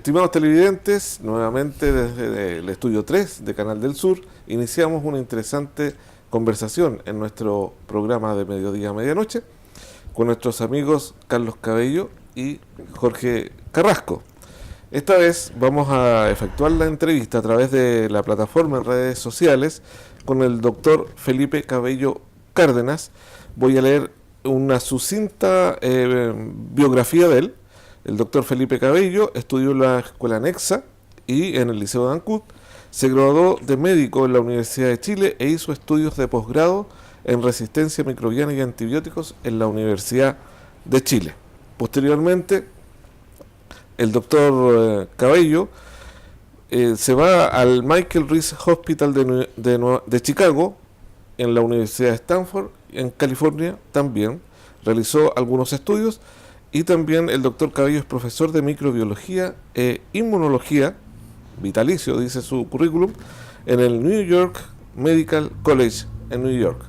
Estimados televidentes, nuevamente desde el Estudio 3 de Canal del Sur, iniciamos una interesante conversación en nuestro programa de Mediodía a Medianoche con nuestros amigos Carlos Cabello y Jorge Carrasco. Esta vez vamos a efectuar la entrevista a través de la plataforma en redes sociales con el doctor Felipe Cabello Cárdenas. Voy a leer una sucinta biografía de él. El doctor Felipe Cabello estudió en la Escuela Anexa y en el Liceo de Ancud. Se graduó de médico en la Universidad de Chile e hizo estudios de posgrado en resistencia microbiana y antibióticos en la Universidad de Chile. Posteriormente, el doctor Cabello se va al Michael Reese Hospital de Chicago, en la Universidad de Stanford, en California también. Realizó algunos estudios y también el doctor Cabello es profesor de microbiología e inmunología, vitalicio, dice su currículum, en el New York Medical College en New York,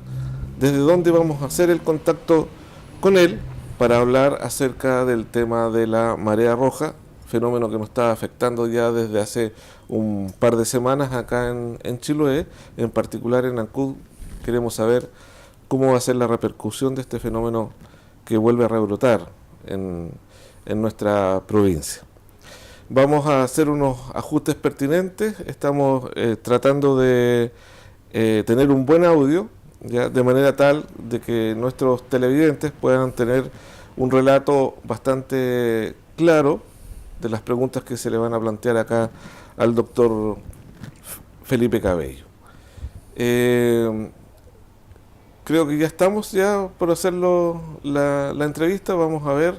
desde donde vamos a hacer el contacto con él para hablar acerca del tema de la marea roja, fenómeno que nos está afectando ya desde hace un par de semanas acá en Chiloé, en particular en Ancud. Queremos saber cómo va a ser la repercusión de este fenómeno que vuelve a rebrotar en nuestra provincia. Vamos a hacer unos ajustes pertinentes. Estamos tratando de tener un buen audio, ya, de manera tal de que nuestros televidentes puedan tener un relato bastante claro de las preguntas que se le van a plantear acá al doctor Felipe Cabello. Creo que ya estamos por hacerlo la entrevista. Vamos a ver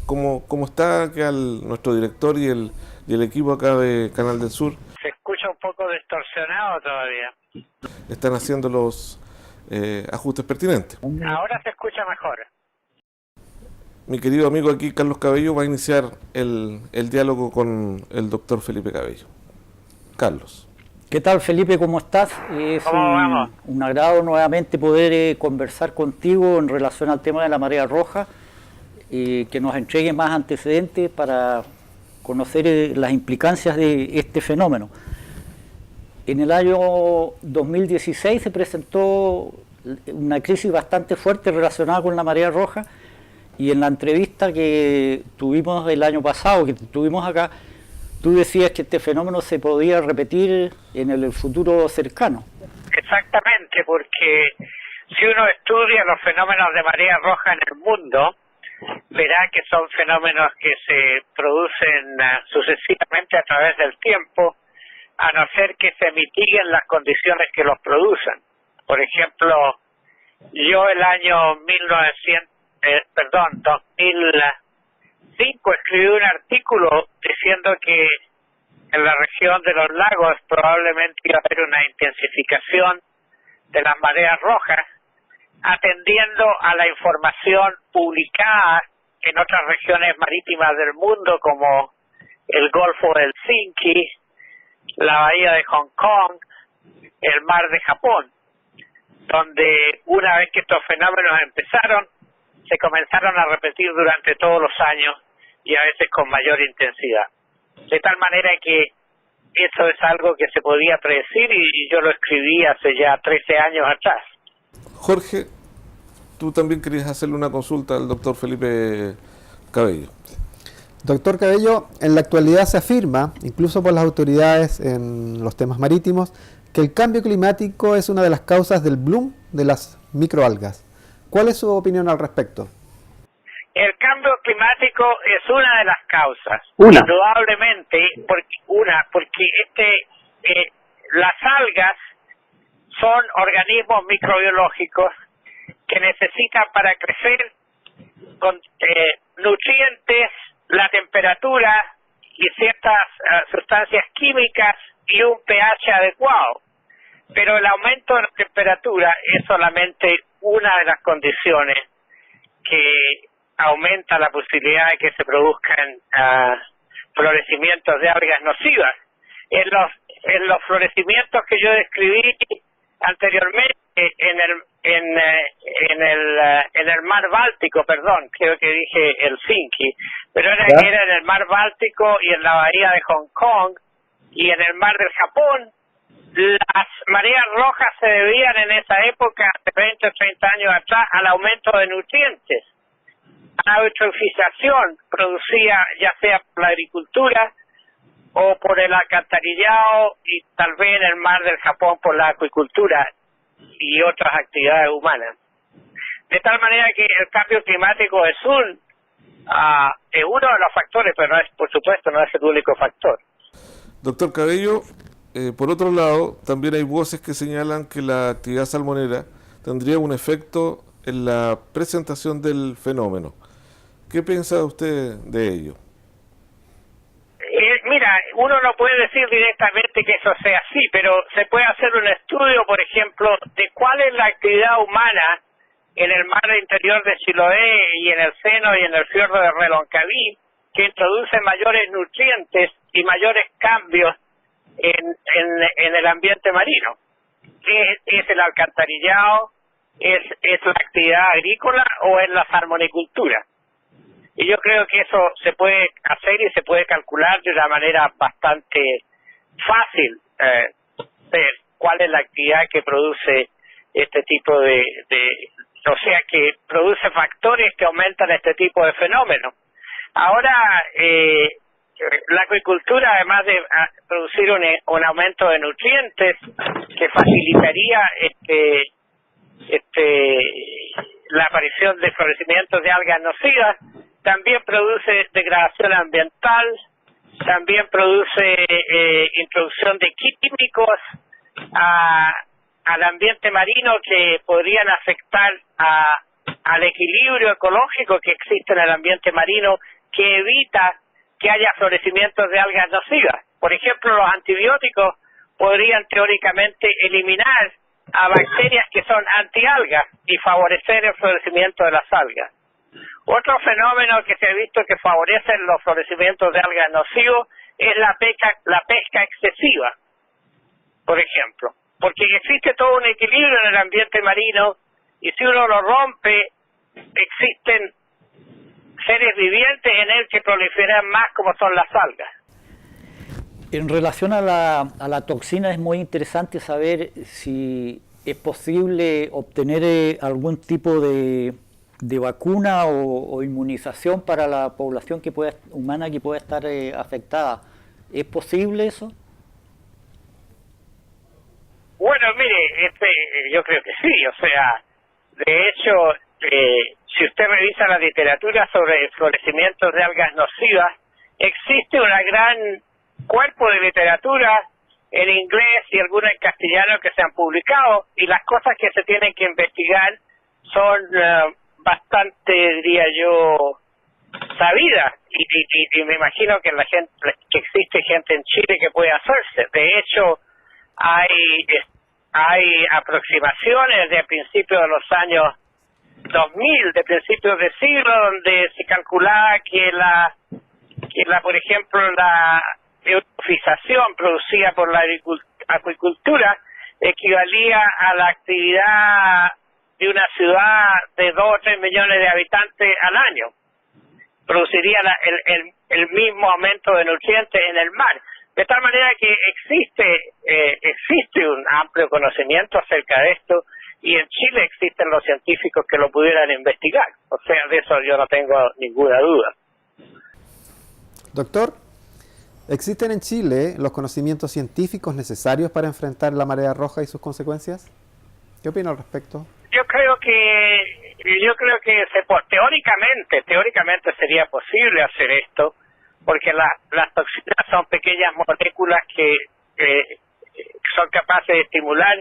cómo está acá nuestro director y el equipo acá de Canal del Sur. Se escucha un poco distorsionado todavía. Están haciendo los ajustes pertinentes. Ahora se escucha mejor. Mi querido amigo aquí, Carlos Cabello, va a iniciar el diálogo con el doctor Felipe Cabello. Carlos. ¿Qué tal, Felipe? ¿Cómo estás? Es un agrado nuevamente poder conversar contigo en relación al tema de la marea roja, que nos entregue más antecedentes para conocer las implicancias de este fenómeno. En el año 2016 se presentó una crisis bastante fuerte relacionada con la marea roja, y en la entrevista que tuvimos el año pasado, que tuvimos acá, tú decías que este fenómeno se podía repetir en el futuro cercano. Exactamente, porque si uno estudia los fenómenos de marea roja en el mundo, verá que son fenómenos que se producen sucesivamente a través del tiempo, a no ser que se mitiguen las condiciones que los producen. Por ejemplo, yo el año 2005 escribí un artículo diciendo que en la región de los lagos probablemente iba a haber una intensificación de las mareas rojas, atendiendo a la información publicada en otras regiones marítimas del mundo como el Golfo de Helsinki, la bahía de Hong Kong, el mar de Japón, donde una vez que estos fenómenos empezaron, se comenzaron a repetir durante todos los años y a veces con mayor intensidad. De tal manera que eso es algo que se podía predecir y yo lo escribí hace ya 13 años atrás. Jorge, tú también querías hacerle una consulta al doctor Felipe Cabello. Doctor Cabello, en la actualidad se afirma, incluso por las autoridades en los temas marítimos, que el cambio climático es una de las causas del boom de las microalgas. ¿Cuál es su opinión al respecto? El cambio climático es una de las causas, indudablemente, porque las algas son organismos microbiológicos que necesitan para crecer nutrientes, la temperatura y ciertas sustancias químicas y un pH adecuado. Pero el aumento de la temperatura es solamente una de las condiciones que aumenta la posibilidad de que se produzcan florecimientos de algas nocivas. En los florecimientos que yo describí anteriormente, en en el mar Báltico, perdón, creo que dije Helsinki, pero era en el mar Báltico y en la bahía de Hong Kong y en el mar del Japón. Las mareas rojas se debían en esa época, de 20 o 30 años atrás, al aumento de nutrientes. La eutrofización producía ya sea por la agricultura o por el alcantarillado y tal vez en el mar del Japón por la acuicultura y otras actividades humanas. De tal manera que el cambio climático es uno de los factores, pero no es, por supuesto, no es el único factor. Doctor Cabello, por otro lado, también hay voces que señalan que la actividad salmonera tendría un efecto en la presentación del fenómeno. ¿Qué piensa usted de ello? Mira, uno no puede decir directamente que eso sea así, pero se puede hacer un estudio, por ejemplo, de cuál es la actividad humana en el mar interior de Chiloé y en el seno y en el fiordo de Reloncaví, que introduce mayores nutrientes y mayores cambios en el ambiente marino. ¿Es el alcantarillado? ¿Es la actividad agrícola o es la salmonicultura? Y yo creo que eso se puede hacer y se puede calcular de una manera bastante fácil, ver cuál es la actividad que produce este tipo o sea, que produce factores que aumentan este tipo de fenómenos. Ahora, la acuicultura, además de producir un aumento de nutrientes que facilitaría la aparición de florecimientos de algas nocivas, también produce degradación ambiental, también produce introducción de químicos al ambiente marino que podrían afectar al equilibrio ecológico que existe en el ambiente marino, que evita que haya florecimientos de algas nocivas. Por ejemplo, los antibióticos podrían teóricamente eliminar a bacterias que son antialgas y favorecer el florecimiento de las algas. Otro fenómeno que se ha visto que favorece los florecimientos de algas nocivos es la pesca excesiva, por ejemplo, porque existe todo un equilibrio en el ambiente marino y si uno lo rompe, existen seres vivientes en él que proliferan más, como son las algas. En relación a la toxina, es muy interesante saber si es posible obtener algún tipo de vacuna o inmunización para la población humana que pueda estar afectada. ¿Es posible eso? Bueno, mire, yo creo que sí. O sea, de hecho, si usted revisa la literatura sobre florecimientos de algas nocivas, existe un gran cuerpo de literatura en inglés y alguna en castellano que se han publicado, y las cosas que se tienen que investigar son bastante, diría yo, sabidas, y me imagino que que existe gente en Chile que puede hacerse. De hecho, hay aproximaciones de principios de los años 2000, de principios de siglo, donde se calculaba que por ejemplo, la eutrofización producida por la acuicultura equivalía a la actividad de una ciudad de 2 o 3 millones de habitantes al año. Produciría el mismo aumento de nutrientes en el mar. De tal manera que existe un amplio conocimiento acerca de esto, y en Chile existen los científicos que lo pudieran investigar. O sea, de eso yo no tengo ninguna duda. Doctor, ¿existen en Chile los conocimientos científicos necesarios para enfrentar la marea roja y sus consecuencias? ¿Qué opina al respecto? Yo creo que teóricamente sería posible hacer esto, porque las toxinas son pequeñas moléculas que son capaces de estimular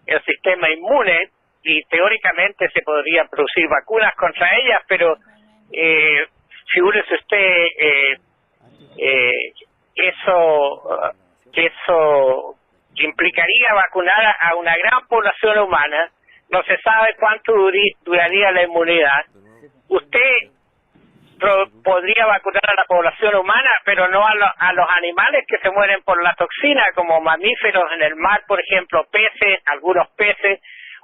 el sistema inmune, y teóricamente se podrían producir vacunas contra ellas, pero figúrese usted, eso implicaría vacunar a una gran población humana. No se sabe cuánto duraría la inmunidad. Usted podría vacunar a la población humana, pero no a los animales que se mueren por la toxina, como mamíferos en el mar, por ejemplo, peces, algunos peces,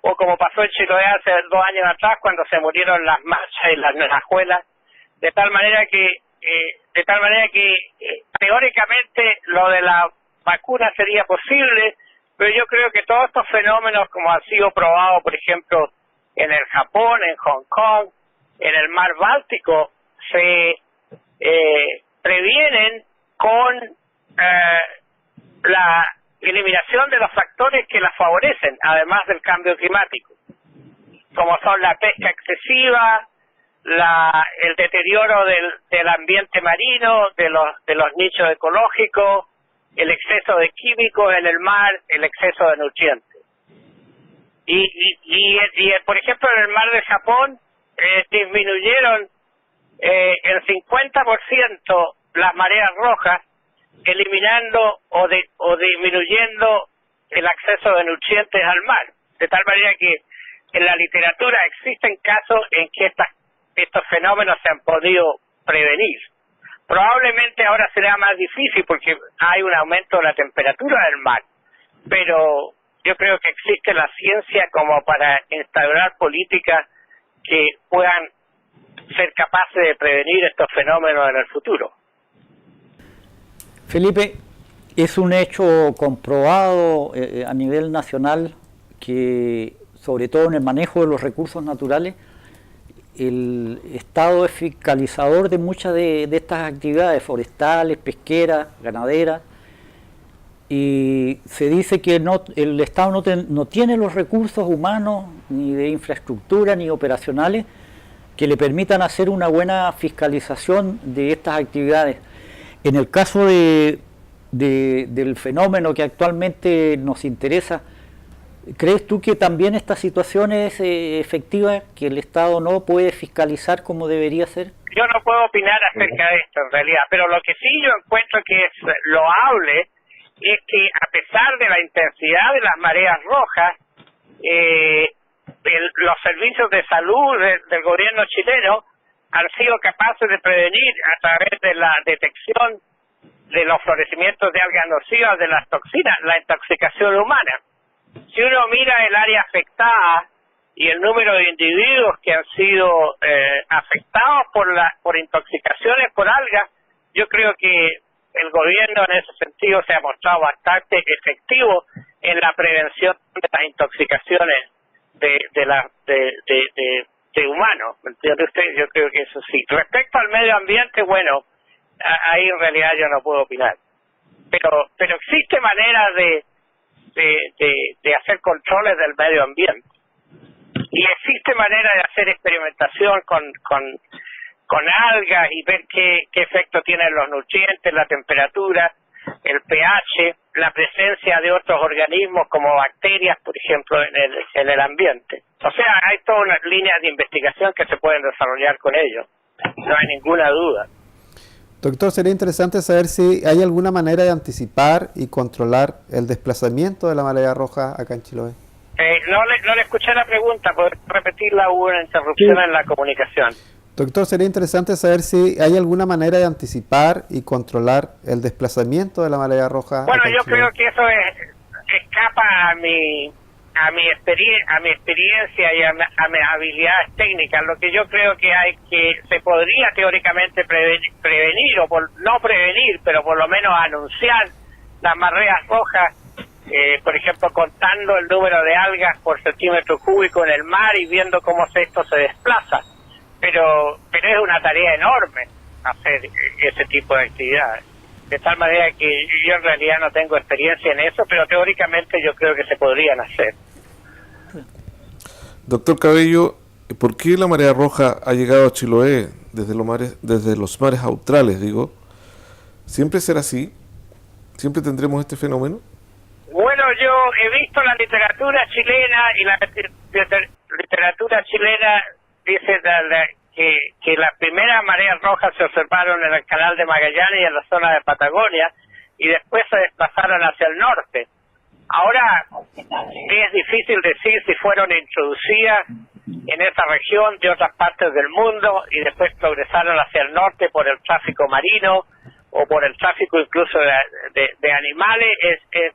o como pasó en Chiloé hace 2 años atrás cuando se murieron las machas y las naranjuelas, de tal manera que teóricamente lo de la vacuna sería posible, pero yo creo que todos estos fenómenos, como han sido probados, por ejemplo, en el Japón, en Hong Kong, en el mar Báltico, se previenen con la eliminación de los factores que las favorecen, además del cambio climático, como son la pesca excesiva, el deterioro del ambiente marino, de los nichos ecológicos, el exceso de químicos en el mar, el exceso de nutrientes. Y por ejemplo, en el mar de Japón disminuyeron el 50% las mareas rojas, eliminando o disminuyendo el acceso de nutrientes al mar, de tal manera que en la literatura existen casos en que estos fenómenos se han podido prevenir. Probablemente ahora será más difícil porque hay un aumento de la temperatura del mar, pero yo creo que existe la ciencia como para instaurar políticas que puedan ser capaces de prevenir estos fenómenos en el futuro. Felipe, es un hecho comprobado a nivel nacional que, sobre todo en el manejo de los recursos naturales, el Estado es fiscalizador de muchas de estas actividades forestales, pesqueras, ganaderas, y se dice que el Estado no tiene los recursos humanos, ni de infraestructura, ni operacionales, que le permitan hacer una buena fiscalización de estas actividades. En el caso del fenómeno que actualmente nos interesa, ¿crees tú que también esta situación es efectiva, que el Estado no puede fiscalizar como debería ser? Yo no puedo opinar acerca de esto en realidad, pero lo que sí yo encuentro que es loable es que a pesar de la intensidad de las mareas rojas, los servicios de salud del gobierno chileno han sido capaces de prevenir a través de la detección de los florecimientos de algas nocivas, de las toxinas, la intoxicación humana. Si uno mira el área afectada y el número de individuos que han sido afectados por intoxicaciones por algas, yo creo que el gobierno en ese sentido se ha mostrado bastante efectivo en la prevención de las intoxicaciones de humanos. ¿Me entiende usted? Yo creo que eso sí. Respecto al medio ambiente, bueno, ahí en realidad yo no puedo opinar. Pero existe manera de hacer controles del medio ambiente. Y existe manera de hacer experimentación con algas y ver qué efecto tienen los nutrientes, la temperatura, el pH, la presencia de otros organismos como bacterias, por ejemplo, en el ambiente. O sea, hay todas unas líneas de investigación que se pueden desarrollar con ello. No hay ninguna duda. Doctor, sería interesante saber si hay alguna manera de anticipar y controlar el desplazamiento de la marea roja acá en Chiloé. No le escuché la pregunta, ¿puedo repetirla? Hubo una interrupción en la comunicación. Doctor, sería interesante saber si hay alguna manera de anticipar y controlar el desplazamiento de la marea roja. Bueno, yo creo que eso escapa a mi experiencia y a mis habilidades técnicas. Lo que yo creo que se podría teóricamente prevenir, o no prevenir, pero por lo menos anunciar las mareas rojas, por ejemplo, contando el número de algas por centímetro cúbico en el mar y viendo cómo esto se desplaza. Pero es una tarea enorme hacer ese tipo de actividades. De tal manera que yo en realidad no tengo experiencia en eso, pero teóricamente yo creo que se podrían hacer. Doctor Cabello, ¿por qué la marea roja ha llegado a Chiloé desde los mares australes, digo? ¿Siempre será así? ¿Siempre tendremos este fenómeno? Bueno, yo he visto la literatura chilena y la literatura chilena dice que las primeras mareas rojas se observaron en el canal de Magallanes y en la zona de Patagonia y después se desplazaron hacia el norte. Ahora es difícil decir si fueron introducidas en esa región de otras partes del mundo y después progresaron hacia el norte por el tráfico marino o por el tráfico incluso de animales.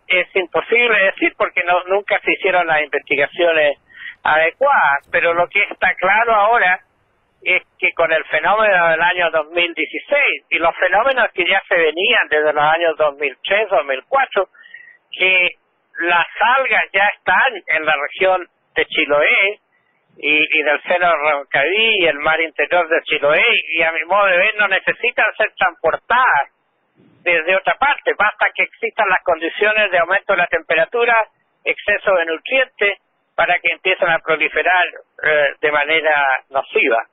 Es imposible decir porque nunca se hicieron las investigaciones adecuadas, pero lo que está claro ahora es que con el fenómeno del año 2016 y los fenómenos que ya se venían desde los años 2003, 2004, que las algas ya están en la región de Chiloé y del seno de Roncaví y el mar interior de Chiloé, y a mi modo de ver no necesitan ser transportadas desde otra parte, basta que existan las condiciones de aumento de la temperatura, exceso de nutrientes, para que empiecen a proliferar de manera nociva.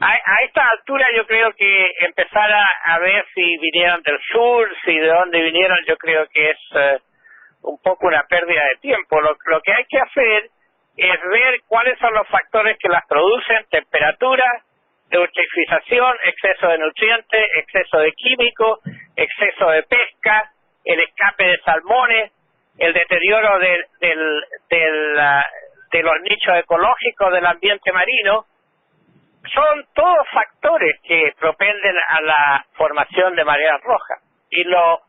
A esta altura yo creo que empezar a ver si vinieron del sur, si de dónde vinieron, yo creo que es un poco una pérdida de tiempo. Lo que hay que hacer es ver cuáles son los factores que las producen: temperatura, eutrofización, exceso de nutrientes, exceso de químicos, exceso de pesca, el escape de salmones, el deterioro de los nichos ecológicos del ambiente marino. Son todos factores que propenden a la formación de mareas rojas. Y lo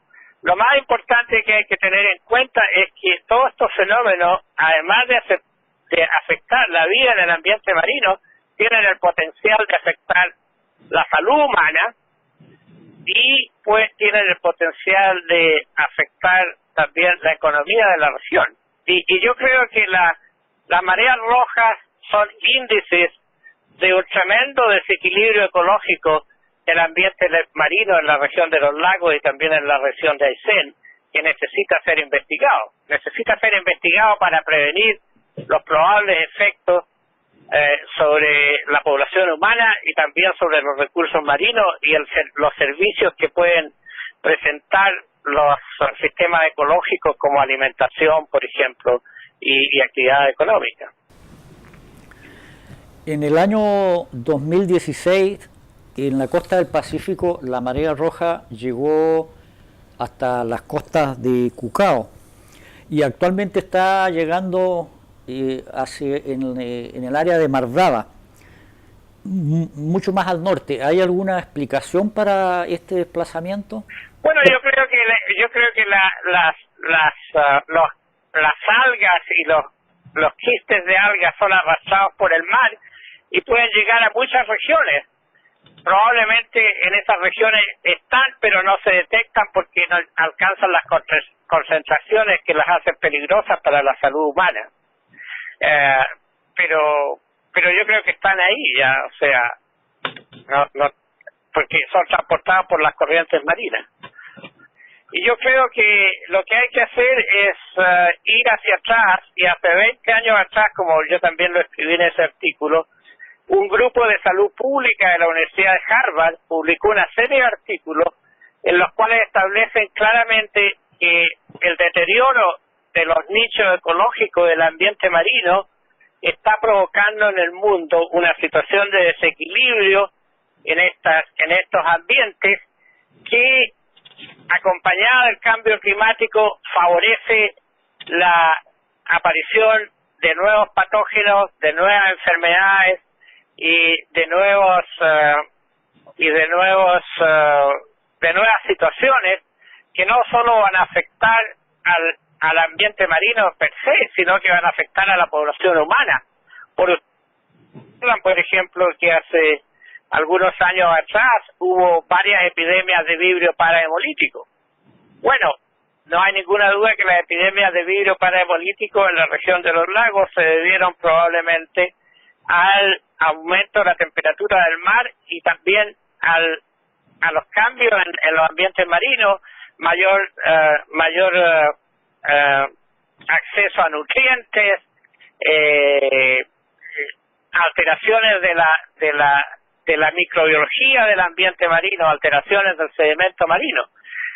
más importante que hay que tener en cuenta es que todos estos fenómenos, además de afectar la vida en el ambiente marino, tienen el potencial de afectar la salud humana y pues tienen el potencial de afectar también la economía de la región. Y yo creo que las mareas rojas son índices de un tremendo desequilibrio ecológico del ambiente marino en la región de los lagos y también en la región de Aysén, que necesita ser investigado. Necesita ser investigado para prevenir los probables efectos sobre la población humana y también sobre los recursos marinos y los servicios que pueden presentar los sistemas ecológicos como alimentación, por ejemplo, y actividad económica. En el año 2016, en la costa del Pacífico, la marea roja llegó hasta las costas de Cucao y actualmente está llegando en el área de Mar Brava, mucho más al norte. ¿Hay alguna explicación para este desplazamiento? Bueno, yo creo que las algas y los quistes de algas son arrastrados por el mar y pueden llegar a muchas regiones. Probablemente en esas regiones están, pero no se detectan porque no alcanzan las concentraciones que las hacen peligrosas para la salud humana. Pero yo creo que están ahí ya, o sea, no porque son transportados por las corrientes marinas. Y yo creo que lo que hay que hacer es ir hacia atrás, y hace 20 años atrás, como yo también lo escribí en ese artículo, un grupo de salud pública de la Universidad de Harvard publicó una serie de artículos en los cuales establecen claramente que el deterioro de los nichos ecológicos del ambiente marino está provocando en el mundo una situación de desequilibrio en estos ambientes que, acompañada del cambio climático, favorece la aparición de nuevos patógenos, de nuevas enfermedades y de nuevas situaciones que no solo van a afectar al ambiente marino per se, sino que van a afectar a la población humana. Por ejemplo, que hace algunos años atrás hubo varias epidemias de vibrio parahemolítico. Bueno, no hay ninguna duda que las epidemias de vibrio parahemolítico en la región de los lagos se debieron probablemente al aumento de la temperatura del mar y también a los cambios en los ambientes marinos, mayor acceso a nutrientes, alteraciones de la microbiología del ambiente marino, alteraciones del sedimento marino.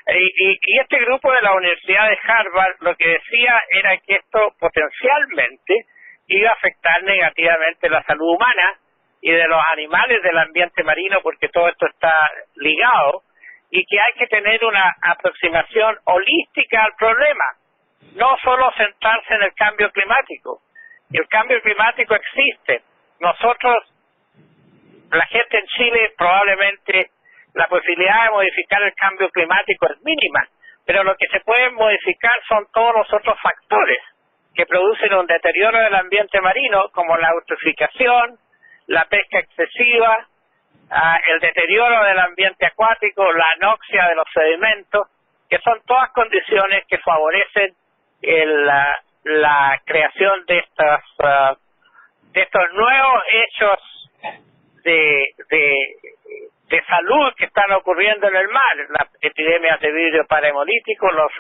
Y este grupo de la Universidad de Harvard lo que decía era que esto potencialmente iba a afectar negativamente la salud humana y de los animales del ambiente marino, porque todo esto está ligado, y que hay que tener una aproximación holística al problema, no solo centrarse en el cambio climático. El cambio climático existe. Nosotros, la gente en Chile, probablemente la posibilidad de modificar el cambio climático es mínima, pero lo que se puede modificar son todos los otros factores que producen un deterioro del ambiente marino, como la eutroficación, la pesca excesiva, el deterioro del ambiente acuático, la anoxia de los sedimentos, que son todas condiciones que favorecen la creación de estos nuevos hechos de salud que están ocurriendo en el mar, las epidemias de vidrio parahemolítico, los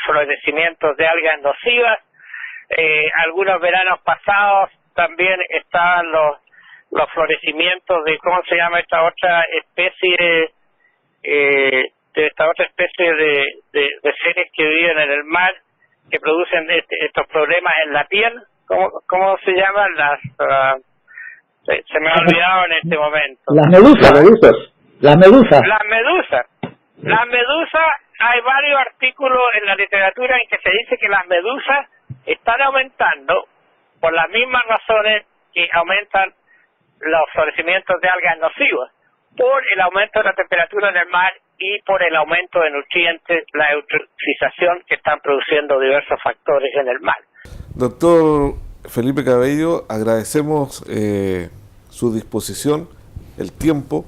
florecimientos de algas nocivas. Algunos veranos pasados también estaban los florecimientos de, ¿cómo se llama esta otra especie? De seres que viven en el mar, que producen estos problemas en la piel. ¿Cómo se llaman? Se me ha olvidado en este momento. Las medusas. Las medusas, hay varios artículos en la literatura en que se dice que las medusas están aumentando por las mismas razones que aumentan los florecimientos de algas nocivas, por el aumento de la temperatura en el mar y por el aumento de nutrientes, la eutrofización que están produciendo diversos factores en el mar. Doctor Felipe Cabello, agradecemos su disposición, el tiempo,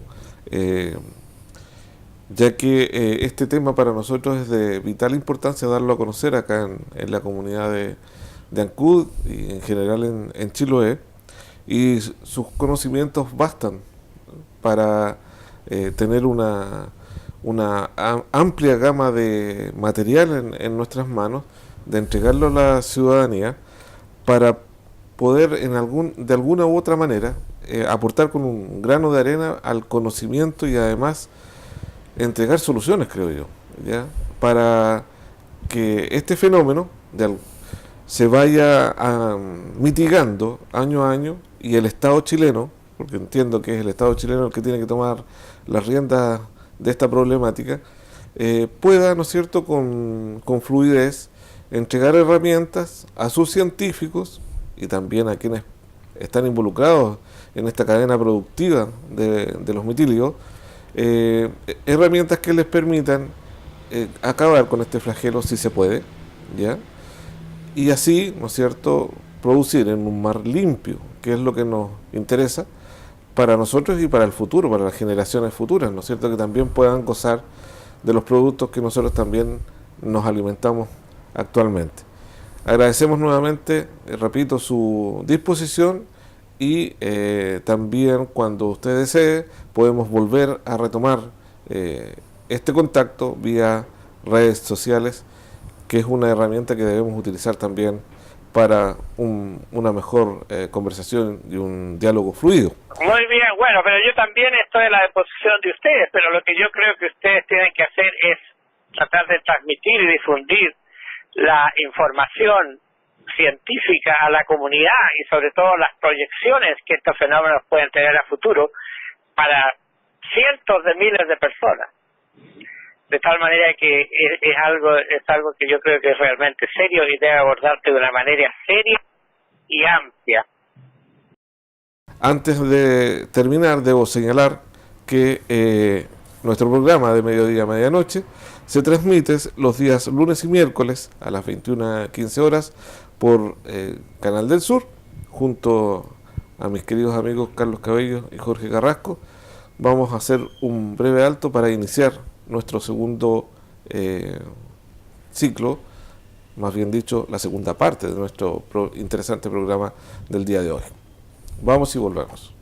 ya que este tema para nosotros es de vital importancia darlo a conocer acá en la comunidad de Ancud y en general en Chiloé, y sus conocimientos bastan para tener una amplia gama de material en nuestras manos, de entregarlo a la ciudadanía para poder de alguna u otra manera aportar con un grano de arena al conocimiento y además entregar soluciones, creo yo, ¿ya? Para que este fenómeno se vaya mitigando año a año, y el Estado chileno, porque entiendo que es el Estado chileno el que tiene que tomar las riendas de esta problemática, pueda, ¿no es cierto?, con fluidez entregar herramientas a sus científicos y también a quienes están involucrados en esta cadena productiva de los mitíligos, herramientas que les permitan acabar con este flagelo si se puede, ¿ya? Y así, ¿no es cierto?, producir en un mar limpio, que es lo que nos interesa para nosotros y para el futuro, para las generaciones futuras, ¿no es cierto?, que también puedan gozar de los productos que nosotros también nos alimentamos actualmente. Agradecemos nuevamente, repito, su disposición, y también cuando usted desee podemos volver a retomar este contacto vía redes sociales, que es una herramienta que debemos utilizar también para una mejor conversación y un diálogo fluido. Muy bien, bueno, pero yo también estoy a la disposición de ustedes, pero lo que yo creo que ustedes tienen que hacer es tratar de transmitir y difundir la información científica a la comunidad, y sobre todo las proyecciones que estos fenómenos pueden tener a futuro para cientos de miles de personas, de tal manera que es algo que yo creo que es realmente serio y debe abordarse de una manera seria y amplia. Antes de terminar, debo señalar que nuestro programa de Mediodía a Medianoche se transmite los días lunes y miércoles a las 21:15 horas por Canal del Sur, junto a mis queridos amigos Carlos Cabello y Jorge Carrasco. Vamos a hacer un breve alto para iniciar nuestro segundo ciclo, más bien dicho, la segunda parte de nuestro interesante programa del día de hoy. Vamos y volvemos.